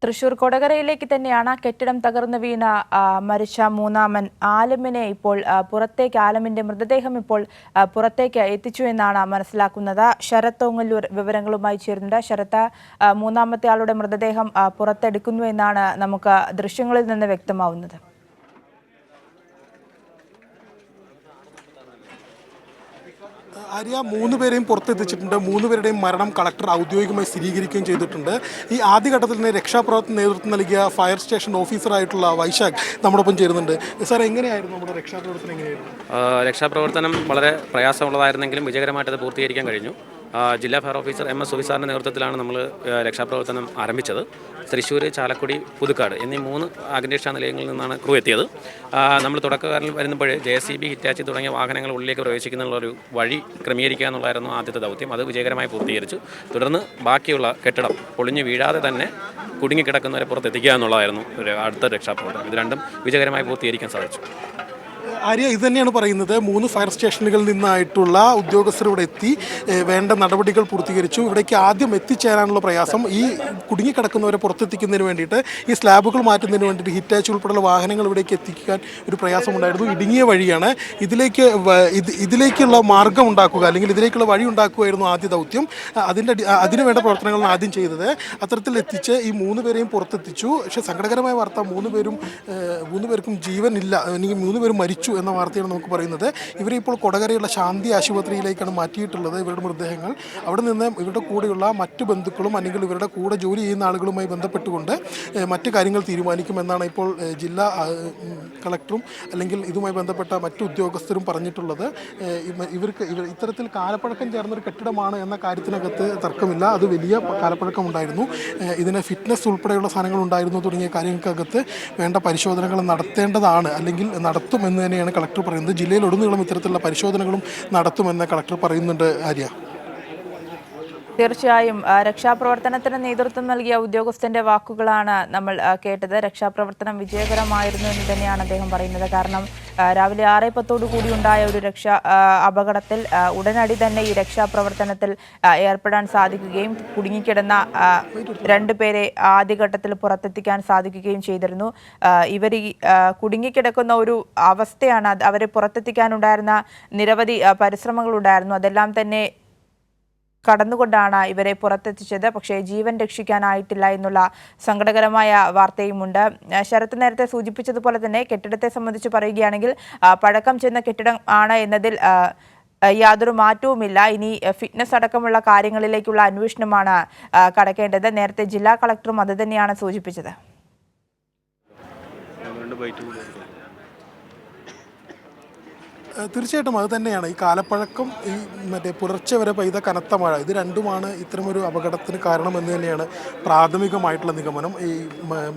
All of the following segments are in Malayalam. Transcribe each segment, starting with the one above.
തൃശൂർ കൊടകരയിലേക്ക് തന്നെയാണ് കെട്ടിടം തകർന്നു വീണ മരിച്ച മൂന്നാമൻ ആലമിനെ ഇപ്പോൾ ആലമിന്റെ മൃതദേഹം ഇപ്പോൾ പുറത്തേക്ക് എത്തിച്ചു എന്നാണ് മനസ്സിലാക്കുന്നത്. ശരത് ഓങ്ങല്ലൂർ വിവരങ്ങളുമായി ചേരുന്നുണ്ട്. ശരത്ത്, മൂന്നാമത്തെ ആളുടെ മൃതദേഹം പുറത്തെടുക്കുന്നു എന്നാണ് നമുക്ക് ദൃശ്യങ്ങളിൽ നിന്ന് വ്യക്തമാവുന്നത്. ആര്യ, 3 പേരെയും പുറത്തെത്തിച്ചിട്ടുണ്ട്. 3 പേരുടെയും മരണം കളക്ടർ ഔദ്യോഗികമായി സ്ഥിരീകരിക്കുകയും ചെയ്തിട്ടുണ്ട്. ഈ ആദ്യഘട്ടത്തിൽ തന്നെ രക്ഷാപ്രവർത്തന നേതൃത്വം നൽകിയ ഫയർ സ്റ്റേഷൻ ഓഫീസറായിട്ടുള്ള വൈശാഖ് നമ്മോടൊപ്പം ചേരുന്നുണ്ട്. സാർ, എങ്ങനെയായിരുന്നു നമ്മുടെ രക്ഷാപ്രവർത്തനം? രക്ഷാപ്രവർത്തനം വളരെ പ്രയാസമുള്ളതായിരുന്നെങ്കിലും വിജയകരമായിട്ട് അത് പൂർത്തീകരിക്കാൻ കഴിഞ്ഞു. ജില്ലാ ഫയർ ഓഫീസർ MS സുബിസാറിൻ്റെ നേതൃത്വത്തിലാണ് നമ്മൾ രക്ഷാപ്രവർത്തനം ആരംഭിച്ചത്. തൃശ്ശൂർ, ചാലക്കുടി, പുതുക്കാട് എന്നീ 3 അഗ്നിരക്ഷാ നിലയങ്ങളിൽ നിന്നാണ് ക്രൂ എത്തിയത്. നമ്മൾ തുടക്കകാലം വരുമ്പോൾ JCB, ഹിറ്റാച്ചി തുടങ്ങിയ വാഹനങ്ങൾ ഉള്ളിലേക്ക് പ്രവേശിക്കുന്നുള്ളൊരു വഴി ക്രമീകരിക്കുക എന്നുള്ളതായിരുന്നു ആദ്യത്തെ ദൗത്യം. അത് വിജയകരമായി പൂർത്തീകരിച്ചു. തുടർന്ന് ബാക്കിയുള്ള കെട്ടിടം പൊളിഞ്ഞു വീഴാതെ തന്നെ കുടുങ്ങിക്കിടക്കുന്നവരെ പുറത്തെത്തിക്കുക എന്നുള്ളതായിരുന്നു അടുത്ത രക്ഷാപ്രവർത്തനം. ഇത് രണ്ടും വിജയകരമായി പൂർത്തീകരിക്കാൻ സാധിച്ചു. ആര്യ, ഇത് തന്നെയാണ് പറയുന്നത്. 3 ഫയർ സ്റ്റേഷനുകളിൽ നിന്നായിട്ടുള്ള ഉദ്യോഗസ്ഥർ ഇവിടെ എത്തി വേണ്ട നടപടികൾ പൂർത്തീകരിച്ചു. ഇവിടേക്ക് ആദ്യം എത്തിച്ചേരാനുള്ള പ്രയാസം, ഈ കുടുങ്ങിക്കിടക്കുന്നവരെ പുറത്തെത്തിക്കുന്നതിന് വേണ്ടിയിട്ട്, ഈ സ്ലാബുകൾ മാറ്റുന്നതിന് വേണ്ടിയിട്ട് ഹിറ്റാച്ചി ഉൾപ്പെടെയുള്ള വാഹനങ്ങൾ ഇവിടേക്ക് എത്തിക്കാൻ ഒരു പ്രയാസമുണ്ടായിരുന്നു. ഇടുങ്ങിയ വഴിയാണ്. ഇതിലേക്കുള്ള മാർഗം ഉണ്ടാക്കുക, അല്ലെങ്കിൽ ഇതിലേക്കുള്ള വഴി ഉണ്ടാക്കുകയായിരുന്നു ആദ്യ ദൗത്യം. അതിന് വേണ്ട പ്രവർത്തനങ്ങളാണ് ആദ്യം ചെയ്തത്. അത്തരത്തിൽ എത്തിച്ച് ഈ 3 പേരെയും പുറത്തെത്തിച്ചു. പക്ഷേ സങ്കടകരമായ വാർത്ത, 3 പേർക്കും ജീവനില്ല, അല്ലെങ്കിൽ 3 പേരും മരിച്ചു എന്ന വാർത്തയാണ് നമുക്ക് പറയുന്നത്. ഇവരെ ഇപ്പോൾ കൊടകരയുള്ള ശാന്തി ആശുപത്രിയിലേക്കാണ് മാറ്റിയിട്ടുള്ളത്. ഇവരുടെ മൃതദേഹങ്ങൾ അവിടെ നിന്ന് ഇവരുടെ കൂടെയുള്ള മറ്റു ബന്ധുക്കളും അല്ലെങ്കിൽ ഇവരുടെ കൂടെ ജോലി ചെയ്യുന്ന ആളുകളുമായി ബന്ധപ്പെട്ടുകൊണ്ട് മറ്റു കാര്യങ്ങൾ തീരുമാനിക്കുമെന്നാണ് ഇപ്പോൾ ജില്ലാ കളക്ടറും അല്ലെങ്കിൽ ഇതുമായി ബന്ധപ്പെട്ട മറ്റു ഉദ്യോഗസ്ഥരും പറഞ്ഞിട്ടുള്ളത്. ഇത്തരത്തിൽ കാലപ്പഴക്കം ചേർന്നൊരു കെട്ടിടമാണ് എന്ന കാര്യത്തിനകത്ത് തർക്കമില്ല. അത് വലിയ കാലപ്പഴക്കമുണ്ടായിരുന്നു. ഇതിന് ഫിറ്റ്നസ് ഉൾപ്പെടെയുള്ള സാധനങ്ങൾ ഉണ്ടായിരുന്നു. തുടങ്ങിയ കാര്യങ്ങൾക്കകത്ത് വേണ്ട പരിശോധനകൾ നടത്തേണ്ടതാണ്, അല്ലെങ്കിൽ നടത്തുമെന്ന് തന്നെയാണ് കളക്ടർ പറയുന്നത്. ജില്ലയിലുടനീളം ഇത്തരത്തിലുള്ള പരിശോധനകളും നടത്തുമെന്ന് കളക്ടർ പറയുന്നുണ്ട്. ആര്യ, തീർച്ചയായും രക്ഷാപ്രവർത്തനത്തിന് നേതൃത്വം നൽകിയ ഉദ്യോഗസ്ഥന്റെ വാക്കുകളാണ് നമ്മൾ കേട്ടത്. രക്ഷാപ്രവർത്തനം വിജയകരമായിരുന്നു എന്ന് തന്നെയാണ് അദ്ദേഹം പറയുന്നത്. കാരണം രാവിലെ 6:10 കൂടി ഉണ്ടായ ഒരു അപകടത്തിൽ ഉടനടി തന്നെ ഈ രക്ഷാപ്രവർത്തനത്തിൽ ഏർപ്പെടാൻ സാധിക്കുകയും കുടുങ്ങിക്കിടന്ന 2 പേരെ ആദ്യഘട്ടത്തിൽ പുറത്തെത്തിക്കാൻ സാധിക്കുകയും ചെയ്തിരുന്നു. ഇവർ ഈ കുടുങ്ങിക്കിടക്കുന്ന ഒരു അവസ്ഥയാണ്. അവരെ പുറത്തെത്തിക്കാനുണ്ടായിരുന്ന നിരവധി പരിശ്രമങ്ങളുണ്ടായിരുന്നു. അതെല്ലാം തന്നെ കടന്നുകൊണ്ടാണ് ഇവരെ പുറത്തെത്തിച്ചത്. പക്ഷേ ജീവൻ രക്ഷിക്കാനായിട്ടില്ല എന്നുള്ള സങ്കടകരമായ വാർത്തയുമുണ്ട്. ശരത് നേരത്തെ സൂചിപ്പിച്ചതുപോലെ തന്നെ കെട്ടിടത്തെ സംബന്ധിച്ച് പറയുകയാണെങ്കിൽ പഴക്കം ചെന്ന കെട്ടിടം ആണ് എന്നതിൽ യാതൊരു മാറ്റവുമില്ല. ഇനി ഫിറ്റ്നസ് അടക്കമുള്ള കാര്യങ്ങളിലേക്കുള്ള അന്വേഷണമാണ് കടക്കേണ്ടത്. നേരത്തെ ജില്ലാ കളക്ടറും അത് തന്നെയാണ് സൂചിപ്പിച്ചത്. തീർച്ചയായിട്ടും അത് തന്നെയാണ്. ഈ കാലപ്പഴക്കം, ഈ പുലർച്ചെ വരെ പെയ്ത കനത്ത മഴ, ഇത് രണ്ടുമാണ് ഇത്തരമൊരു അപകടത്തിന് കാരണമെന്ന് തന്നെയാണ് പ്രാഥമികമായിട്ടുള്ള നിഗമനം. ഈ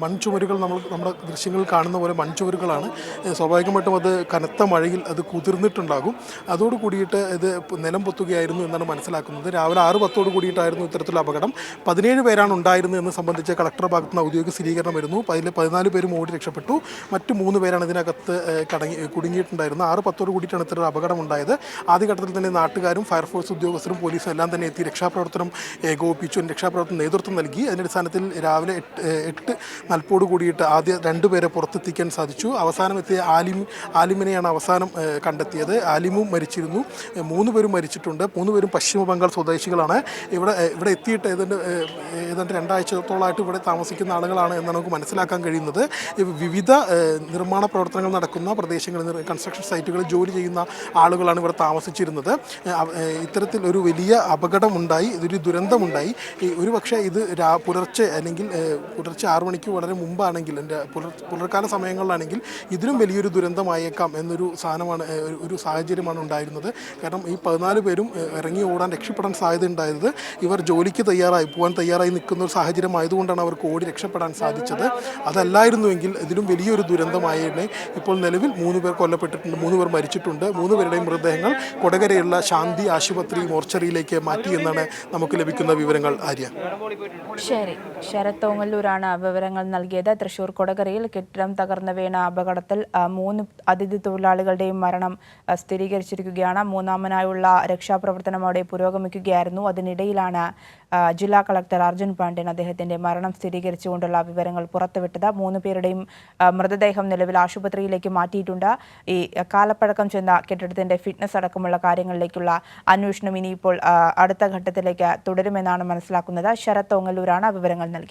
മൺചുവരുകൾ നമ്മുടെ ദൃശ്യങ്ങളിൽ കാണുന്ന പോലെ മൺചുവരുകളാണ്. സ്വാഭാവികമായിട്ടും അത് കനത്ത മഴയിൽ അത് കുതിർന്നിട്ടുണ്ടാകും. അതോട് കൂടിയിട്ട് ഇത് നിലം പൊത്തുകയായിരുന്നു എന്നാണ് മനസ്സിലാക്കുന്നത്. രാവിലെ 6:10 കൂടിയിട്ടായിരുന്നു ഇത്തരത്തിലുള്ള അപകടം. 17 പേരാണ് ഉണ്ടായിരുന്നത് എന്ന് സംബന്ധിച്ച് കളക്ടറുടെ ഭാഗത്ത് നിന്ന് ഔദ്യോഗിക സ്ഥിരീകരണം വരുന്നു. അതിൽ 14 പേരും ഓടി രക്ഷപ്പെട്ടു. മറ്റു 3 പേരാണ് ഇതിനകത്ത് കുടുങ്ങിയിട്ടുണ്ടായിരുന്നത്. 6:10 കൂടി ഇത്തരം അപകടം ഉണ്ടായത്. ആദ്യഘട്ടത്തിൽ തന്നെ നാട്ടുകാരും ഫയർഫോഴ്സ് ഉദ്യോഗസ്ഥരും പോലീസും എല്ലാം തന്നെ എത്തി രക്ഷാപ്രവർത്തനം ഏകോപിപ്പിച്ചു, രക്ഷാപ്രവർത്തനം നേതൃത്വം നൽകി. അതിൻ്റെ അടിസ്ഥാനത്തിൽ രാവിലെ 8:40 കൂടിയിട്ട് ആദ്യ 2 പേരെ പുറത്തെത്തിക്കാൻ സാധിച്ചു. അവസാനം എത്തിയ ആലിമിനെയാണ് അവസാനം കണ്ടെത്തിയത്. ആലിമും മരിച്ചിരുന്നു. 3 പേരും മരിച്ചിട്ടുണ്ട്. 3 പേരും പശ്ചിമ ബംഗാൾ സ്വദേശികളാണ്. ഇവിടെ എത്തിയിട്ട് ഏതാണ്ട് 2 ആഴ്ചത്തോളമായിട്ട് ഇവിടെ താമസിക്കുന്ന ആളുകളാണ് എന്നാണ് നമുക്ക് മനസ്സിലാക്കാൻ കഴിയുന്നത്. വിവിധ നിർമ്മാണ പ്രവർത്തനങ്ങൾ നടക്കുന്ന പ്രദേശങ്ങളിൽ, കൺസ്ട്രക്ഷൻ സൈറ്റുകളിൽ ജോലി ചെയ്യുന്ന ആളുകളാണ് ഇവിടെ താമസിച്ചിരുന്നത്. ഇത്തരത്തിൽ ഒരു വലിയ അപകടമുണ്ടായി, ഇതൊരു ദുരന്തമുണ്ടായി. ഒരു പക്ഷേ ഇത് പുലർച്ചെ 6 മണിക്ക് വളരെ മുമ്പാണെങ്കിൽ, പുലർക്കാല സമയങ്ങളിലാണെങ്കിൽ ഇതിലും വലിയൊരു ദുരന്തമായേക്കാം എന്നൊരു സാഹചര്യമാണ് ഉണ്ടായിരുന്നത്. കാരണം ഈ 14 പേരും ഇറങ്ങി ഓടാൻ, രക്ഷപ്പെടാൻ സാധ്യത ഉണ്ടായത് ഇവർ ജോലിക്ക് പോകാൻ തയ്യാറായി നിൽക്കുന്ന ഒരു സാഹചര്യം ആയതുകൊണ്ടാണ് അവർക്ക് ഓടി രക്ഷപ്പെടാൻ സാധിച്ചത്. അതല്ലായിരുന്നുവെങ്കിൽ ഇതിലും വലിയൊരു ദുരന്തമായേനെ. ഇപ്പോൾ നിലവിൽ 3 പേർ കൊല്ലപ്പെട്ടിട്ടുണ്ട്, 3 പേർ മരിച്ചിട്ടുണ്ട്. 3 പേരുടെയും മൃതദേഹങ്ങൾ കൊടകരയുള്ള ശാന്തി ആശുപത്രി മോർച്ചറിയിലേക്ക് മാറ്റി എന്നാണ് നമുക്ക് ലഭിക്കുന്ന വിവരങ്ങൾ. ആര്യ, ശരി. ശരത് ഓങ്ങല്ലൂരാണ് വിവരങ്ങൾ നൽകിയത്. തൃശൂർ കൊടകരയിൽ കെട്ടിടം തകർന്നു വീണ അപകടത്തിൽ 3 അതിഥി തൊഴിലാളികളുടെയും മരണം സ്ഥിരീകരിച്ചിരിക്കുകയാണ്. മൂന്നാമനായുള്ള രക്ഷാപ്രവർത്തനം അവിടെ പുരോഗമിക്കുകയായിരുന്നു. അതിനിടയിലാണ് ജില്ലാ കളക്ടർ അർജുൻ പാണ്ഡ്യൻ അദ്ദേഹത്തിന്റെ മരണം സ്ഥിരീകരിച്ചുകൊണ്ടുള്ള വിവരങ്ങൾ പുറത്തുവിട്ടത്. 3 പേരുടെയും മൃതദേഹം നിലവിൽ ആശുപത്രിയിലേക്ക് മാറ്റിയിട്ടുണ്ട്. ഈ കാലപ്പഴക്കം ചെന്ന കെട്ടിടത്തിന്റെ ഫിറ്റ്നസ് അടക്കമുള്ള കാര്യങ്ങളിലേക്കുള്ള അന്വേഷണം ഇനിയിപ്പോൾ അടുത്ത ഘട്ടത്തിലേക്ക് തുടരുമെന്നാണ് മനസ്സിലാക്കുന്നത്. ശരത് ഓങ്ങല്ലൂരാണ് വിവരങ്ങൾ നൽകി.